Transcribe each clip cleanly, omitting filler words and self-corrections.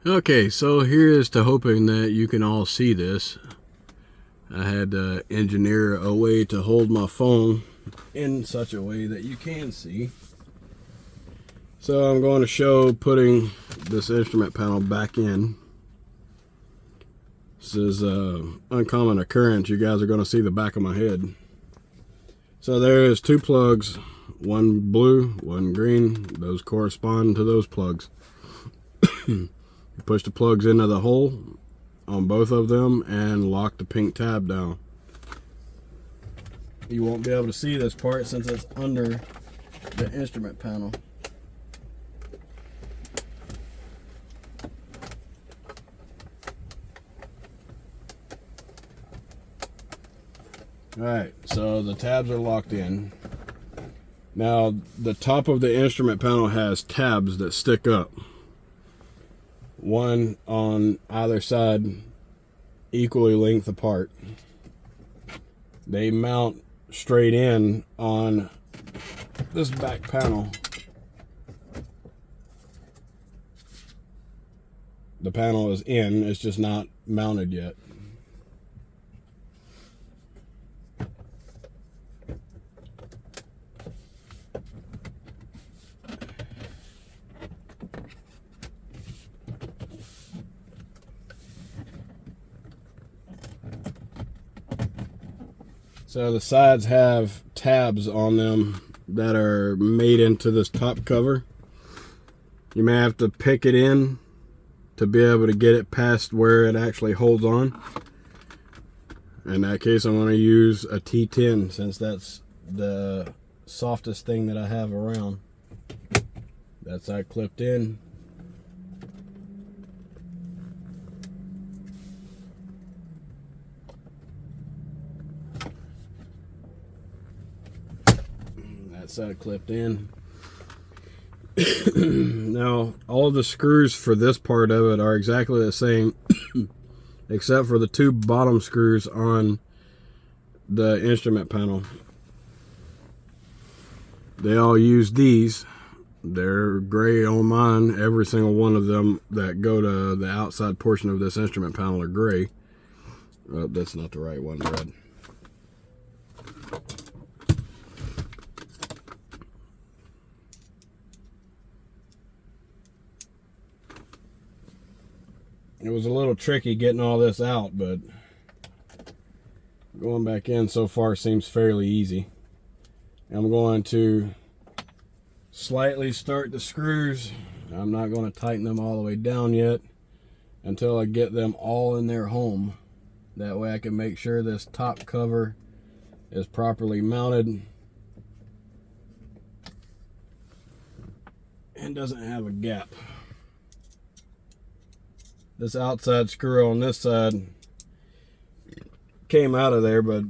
Okay, so here's to hoping that you can all see this. I had to engineer a way to hold my phone in such a way that you can see. So I'm going to show putting this instrument panel back in. This is an uncommon occurrence. You guys are going to see the back of my head. So there is two plugs, one blue, one green. Those correspond to those plugs. You push the plugs into the hole on both of them and lock the pink tab down. You won't be able to see this part since it's under the instrument panel. Alright, so the tabs are locked in. Now the top of the instrument panel has tabs that stick up. One on either side, equally length apart. They mount straight in on this back panel. The panel is in, it's just not mounted yet. So the sides have tabs on them that are made into this top cover. You may have to pick it in to be able to get it past where it actually holds on. In that case, I'm going to use a T10 since that's the softest thing that I have around. That's that clipped in. Side clipped in. Now all of the screws for this part of it are exactly the same except for the two bottom screws on the instrument panel. They all use these. They're gray on mine. Every single one of them that go to the outside portion of this instrument panel are gray. Oh, that's not the right one, red. It was a little tricky getting all this out, but going back in so far seems fairly easy. I'm going to slightly start the screws. I'm not going to tighten them all the way down yet until I get them all in their home. That way I can make sure this top cover is properly mounted and doesn't have a gap. This outside screw on this side came out of there, but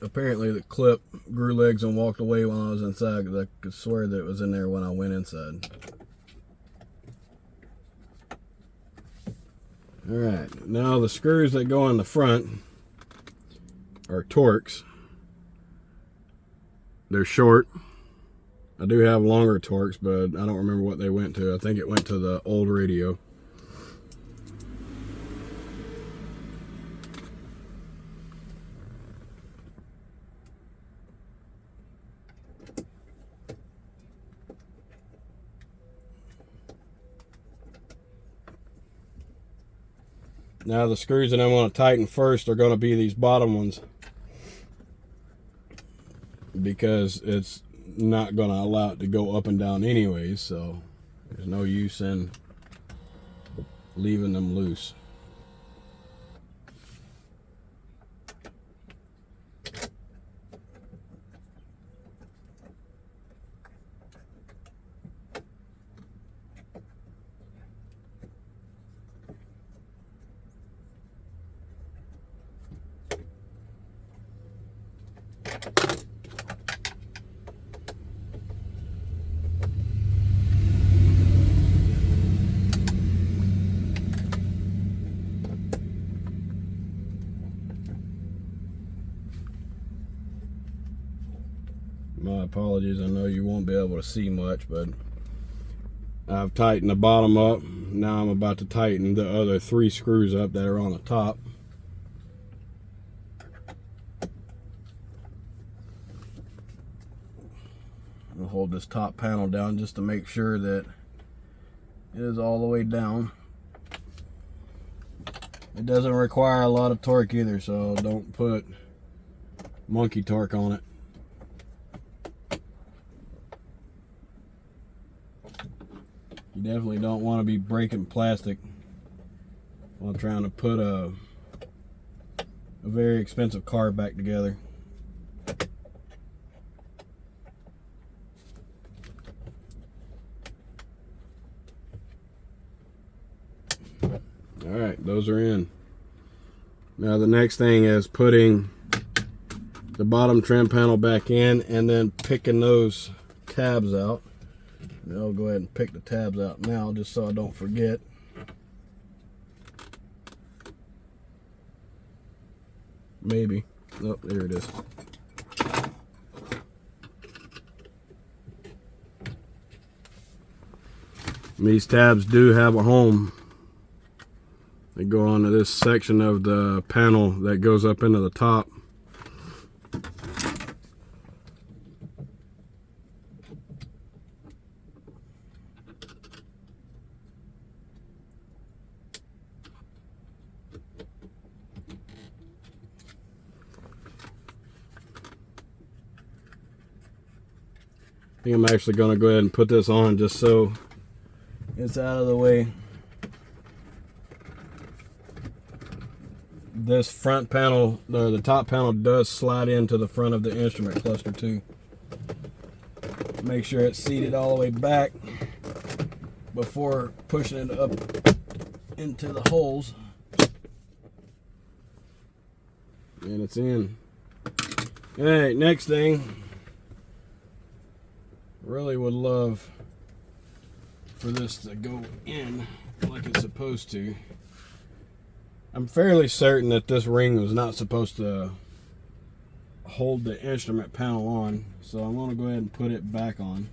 apparently the clip grew legs and walked away while I was inside, because I could swear that it was in there when I went inside. Alright, now the screws that go in the front are Torx. They're short. I do have longer Torx, but I don't remember what they went to. I think it went to the old radio. Now the screws that I'm going to tighten first are going to be these bottom ones, because it's not going to allow it to go up and down anyways, so there's no use in leaving them loose. My apologies, I know you won't be able to see much, but I've tightened the bottom up. now I'm about to tighten the other 3 screws up that are on the top. I'll hold this top panel down just to make sure that it is all the way down. It doesn't require a lot of torque either, so don't put monkey torque on it. You definitely don't want to be breaking plastic while trying to put a very expensive car back together. Alright, those are in. Now the next thing is putting the bottom trim panel back in and then picking those tabs out. And I'll go ahead and pick the tabs out now just so I don't forget. Maybe. Oh, there it is. These tabs do have a home. They go onto this section of the panel that goes up into the top. I think I'm actually going to go ahead and put this on just so it's out of the way. This front panel, or the top panel, does slide into the front of the instrument cluster too. Make sure it's seated all the way back before pushing it up into the holes. And it's in. Alright, next thing. Really would love for this to go in like it's supposed to. I'm fairly certain that this ring was not supposed to hold the instrument panel on, so I'm going to go ahead and put it back on.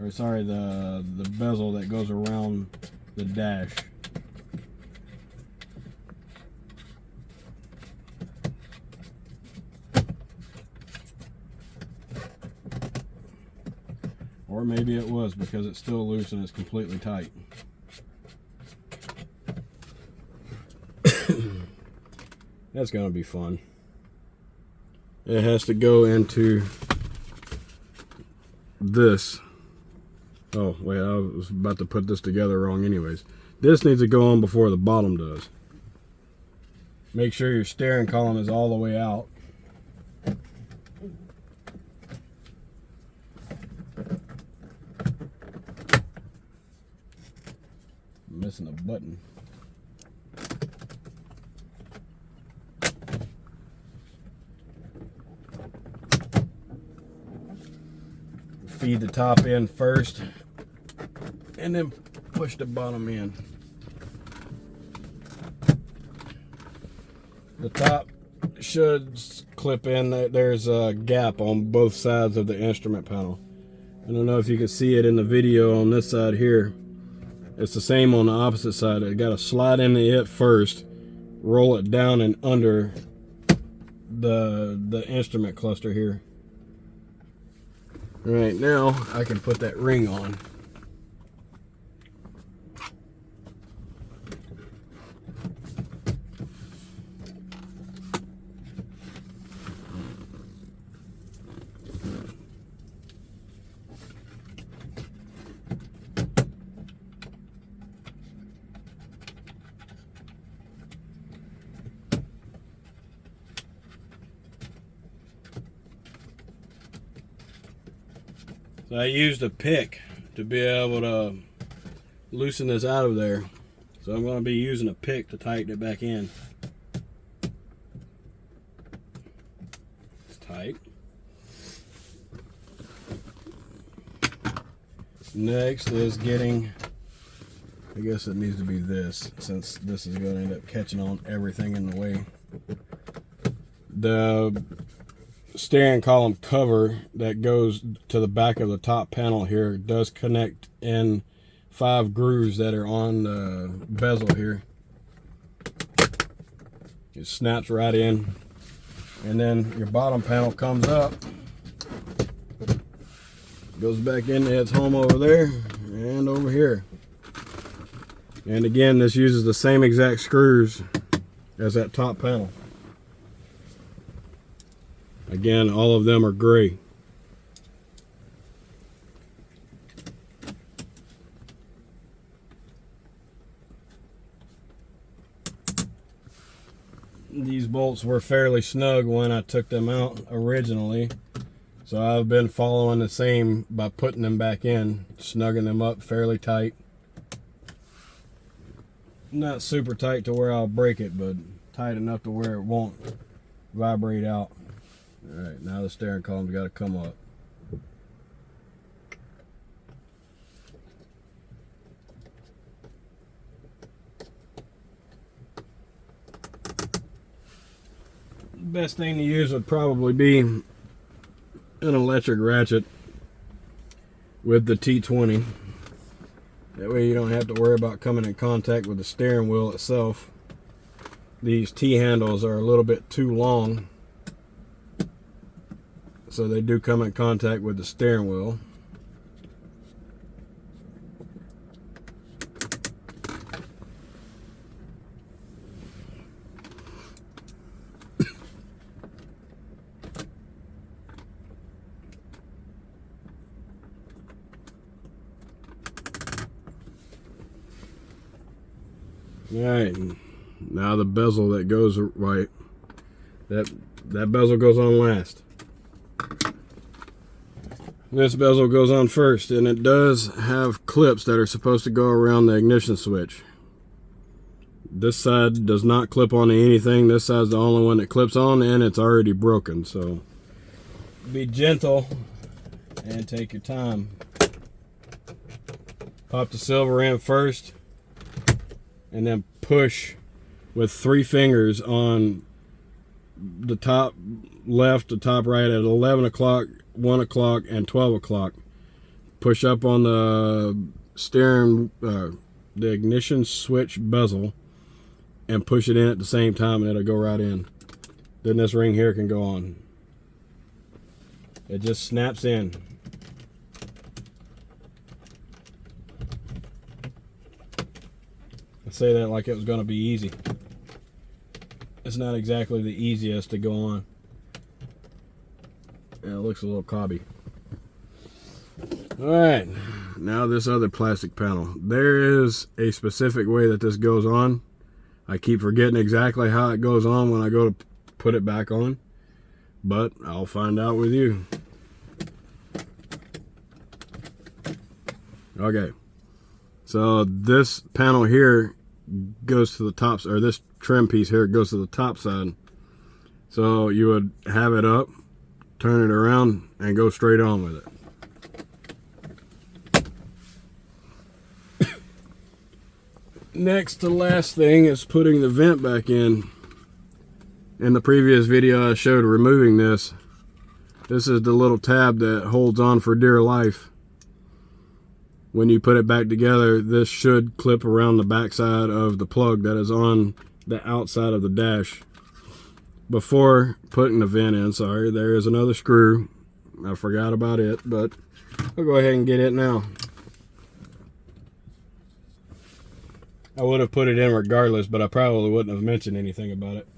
Or sorry, the bezel that goes around the dash. Or maybe it was because it's still loose and it's completely tight. That's going to be fun. It has to go into this. Oh, wait, I was about to put this together wrong anyways. This needs to go on before the bottom does. Make sure your steering column is all the way out. I'm missing a button. Feed the top in first and then push the bottom in. The top should clip in. There's a gap on both sides of the instrument panel. I don't know if you can see it in the video on this side here. It's the same on the opposite side. I got to slide into it first, roll it down and under the instrument cluster here. All right, now I can put that ring on. So I used a pick to be able to loosen this out of there. So I'm going to be using a pick to tighten it back in. It's tight. Next is getting, I guess it needs to be this, since this is going to end up catching on everything in the way. The steering column cover that goes to the back of the top panel here does connect in 5 grooves that are on the bezel here. It snaps right in, and then your bottom panel comes up, goes back into its home over there and over here. And again, this uses the same exact screws as that top panel. Again, all of them are gray. These bolts were fairly snug when I took them out originally, so I've been following the same by putting them back in, snugging them up fairly tight. Not super tight to where I'll break it, but tight enough to where it won't vibrate out. Alright, now the steering column's got to come up. The best thing to use would probably be an electric ratchet with the T20. That way you don't have to worry about coming in contact with the steering wheel itself. These T-handles are a little bit too long, so they do come in contact with the steering wheel. Alright, now the bezel that goes right, that bezel goes on last. This bezel goes on first, and it does have clips that are supposed to go around the ignition switch. This side does not clip onto anything. This side's the only one that clips on, and it's already broken, so be gentle and take your time. Pop the silver in first, and then push with 3 fingers on the top left, the top right at 11 o'clock, 1 o'clock, and 12 o'clock. Push up on the steering, the ignition switch bezel, and push it in at the same time, and it'll go right in. Then this ring here can go on. It just snaps in. Say that like it was going to be easy. It's not exactly the easiest to go on. Yeah, it looks a little cobby. Alright, now this other plastic panel. There is a specific way that this goes on. I keep forgetting exactly how it goes on when I go to put it back on, but I'll find out with you. Okay, so this panel here goes to the top, or this trim piece here goes to the top side. So you would have it up, turn it around, and go straight on with it. Next to last thing is putting the vent back in. In the previous video I showed removing this. This is the little tab that holds on for dear life. When you put it back together, this should clip around the back side of the plug that is on the outside of the dash. Before putting the vent in, sorry, there is another screw. I forgot about it, but I'll go ahead and get it now. I would have put it in regardless, but I probably wouldn't have mentioned anything about it.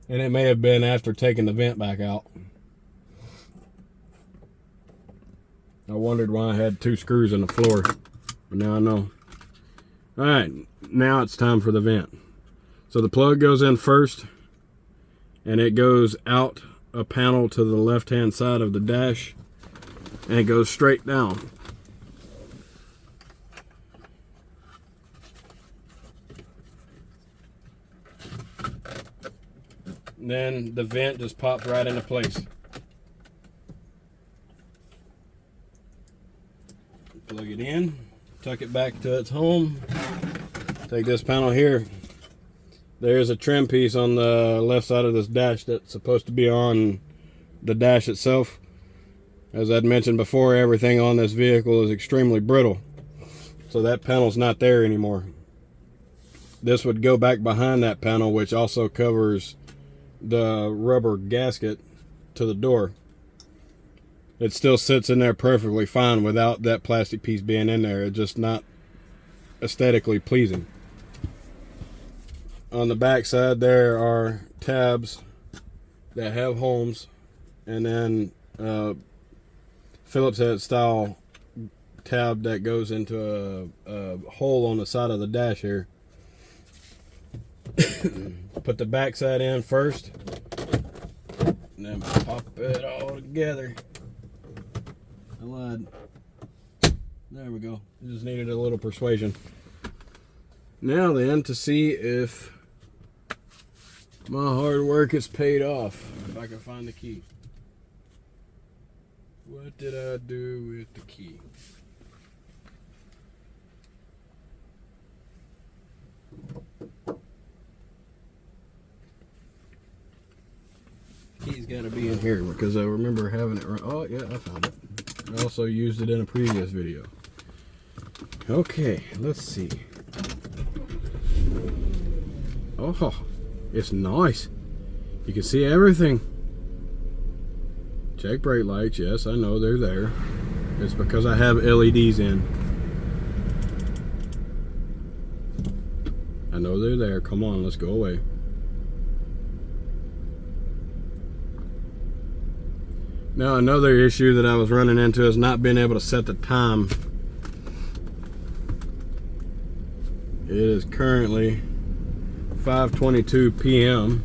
And it may have been after taking the vent back out. I wondered why I had 2 screws in the floor, but now I know. Alright, now it's time for the vent. So the plug goes in first, and it goes out a panel to the left hand side of the dash, and it goes straight down. Then the vent just pops right into place. Plug it in, tuck it back to its home. Take this panel here. There's a trim piece on the left side of this dash that's supposed to be on the dash itself. As I'd mentioned before, everything on this vehicle is extremely brittle. So that panel's not there anymore. This would go back behind that panel, which also covers the rubber gasket to the door. It still sits in there perfectly fine without that plastic piece being in there. It's just not aesthetically pleasing. On the back side there are tabs that have homes, and then Phillips head style tab that goes into a hole on the side of the dash here. Put the back side in first, and then pop it all together. I lied. There we go. Just needed a little persuasion. Now then, to see if my hard work is paid off, if I can find the key. What did I do with the key? Key's got to be in here because I remember having it. Oh yeah, I found it. I also used it in a previous video. Okay, let's see. Oh, it's nice. You can see everything. Check brake lights. Yes, I know they're there. It's because I have LEDs in. I know they're there. Come on, let's go away. Now, another issue that I was running into is not being able to set the time. It is currently 5:22 p.m.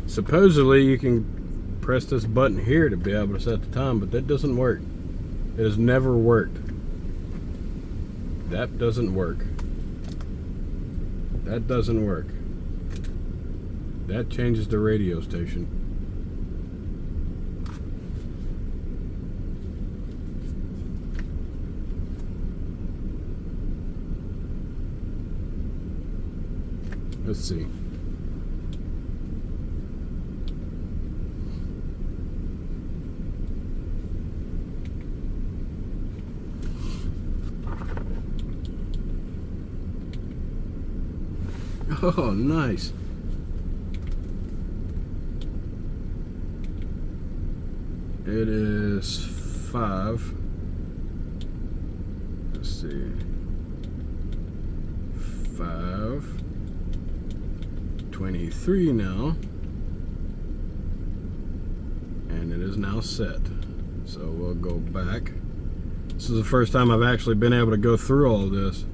Supposedly you can press this button here to be able to set the time, but that doesn't work. It has never worked. That doesn't work. That doesn't work. That changes the radio station. Let's see. Oh, nice. It is 5. Let's see. 5:23 now. And it is now set. So we'll go back. This is the first time I've actually been able to go through all of this.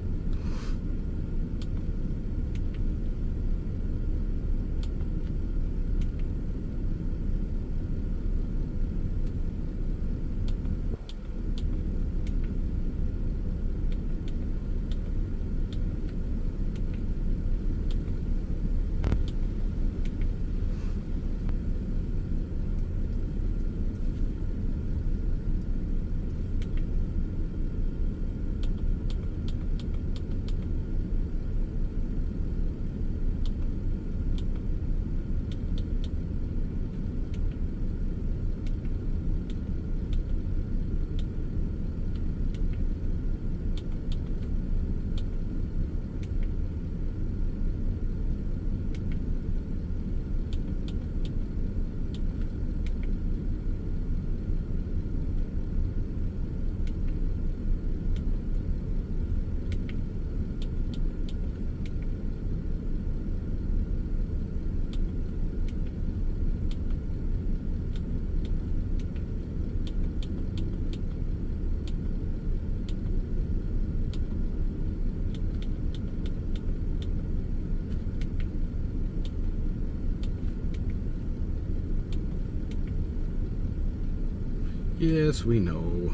Yes, we know.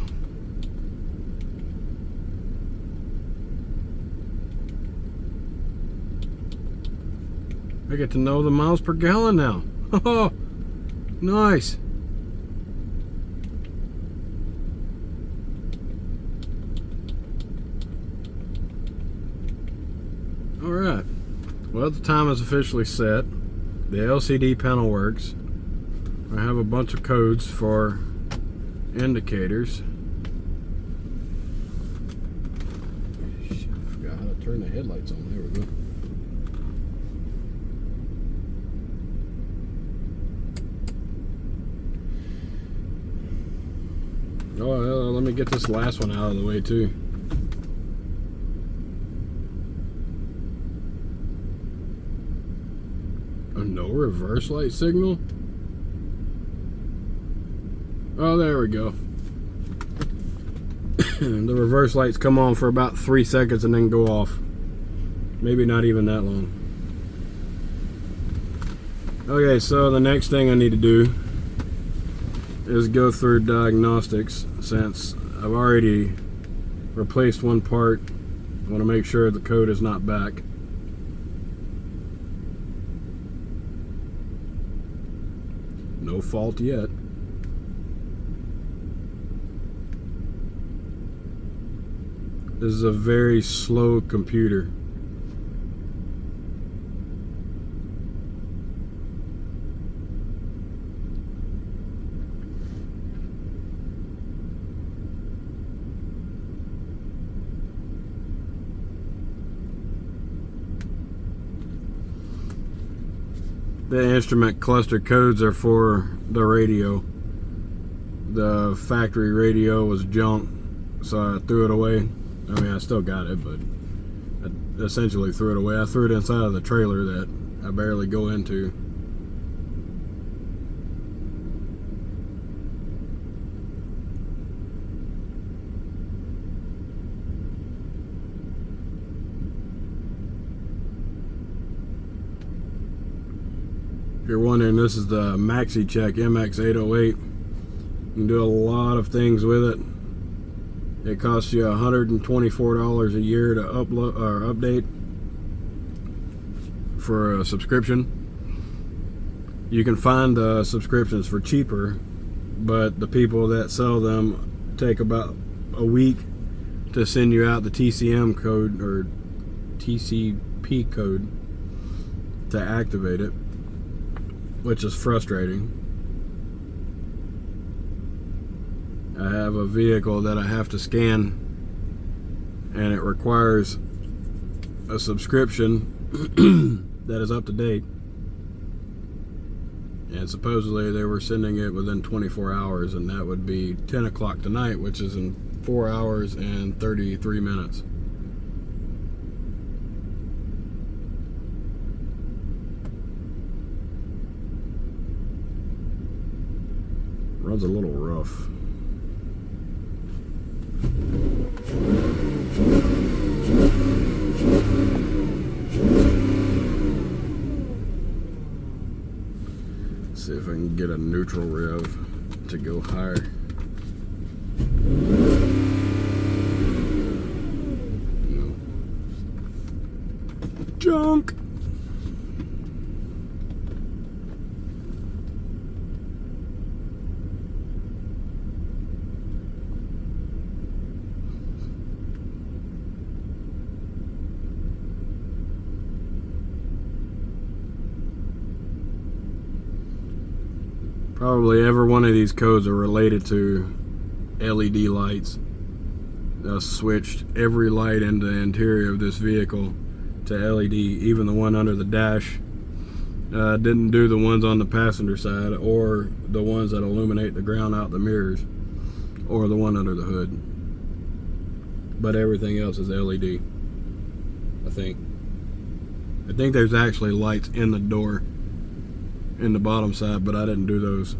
I get to know the miles per gallon now. Oh, nice. All right. Well, the time is officially set. The LCD panel works. I have a bunch of codes for indicators. Shit, I forgot how to turn the headlights on. There we go. Oh, let me get this last one out of the way too. No reverse light signal? Oh, there we go. The reverse lights come on for about 3 seconds and then go off. Maybe not even that long. Okay, so the next thing I need to do is go through diagnostics. Since I've already replaced one part, I want to make sure the code is not back. No fault yet. This is a very slow computer. The instrument cluster codes are for the radio. The factory radio was junk, so I threw it away. I mean, I still got it, but I essentially threw it away. I threw it inside of the trailer that I barely go into. If you're wondering, this is the Maxi Check MX808. You can do a lot of things with it. It costs you $124 a year to upload or update for a subscription. You can find the subscriptions for cheaper, but the people that sell them take about a week to send you out the TCM code or TCP code to activate it, which is frustrating. I have a vehicle that I have to scan, and it requires a subscription that is up to date, and supposedly they were sending it within 24 hours, and that would be 10 o'clock tonight, which is in 4 hours and 33 minutes. Runs a little rough. See if I can get a neutral rev to go higher. No. Junk! Probably every one of these codes are related to LED lights. I switched every light in the interior of this vehicle to LED, even the one under the dash. Didn't do the ones on the passenger side or the ones that illuminate the ground out the mirrors or the one under the hood. But everything else is LED, I think. I think there's actually lights in the door in the bottom side, but I didn't do those.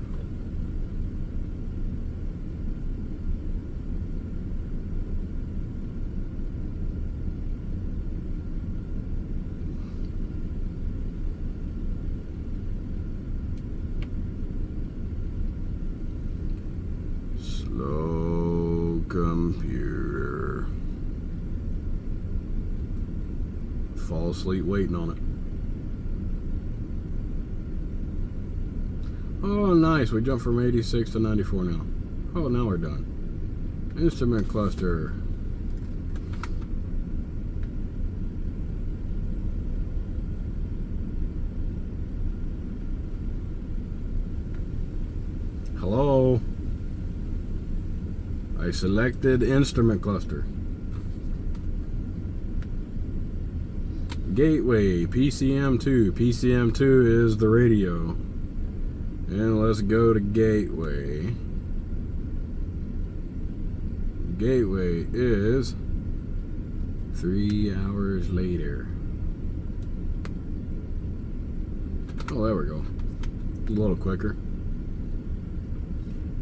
Slow computer. Fall asleep waiting on it. Oh, nice. We jumped from 86 to 94 now. Oh, now we're done. Instrument cluster. Hello? I selected instrument cluster. Gateway, PCM2. PCM2 is the radio. And let's go to gateway. Gateway is 3 hours later. Oh, there we go. A little quicker.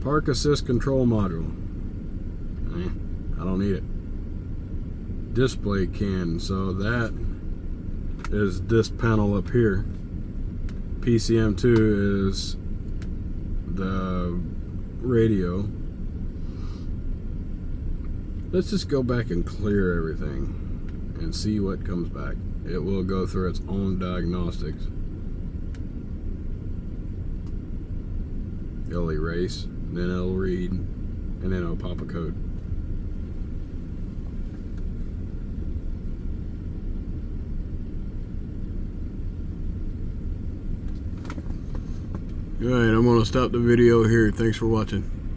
Park assist control module. I don't need it. Display can, so that is this panel up here. PCM2 is the radio. Let's just go back and clear everything and see what comes back. It will go through its own diagnostics. It'll erase, then it'll read, and then it'll pop a code. Alright, I'm going to stop the video here. Thanks for watching.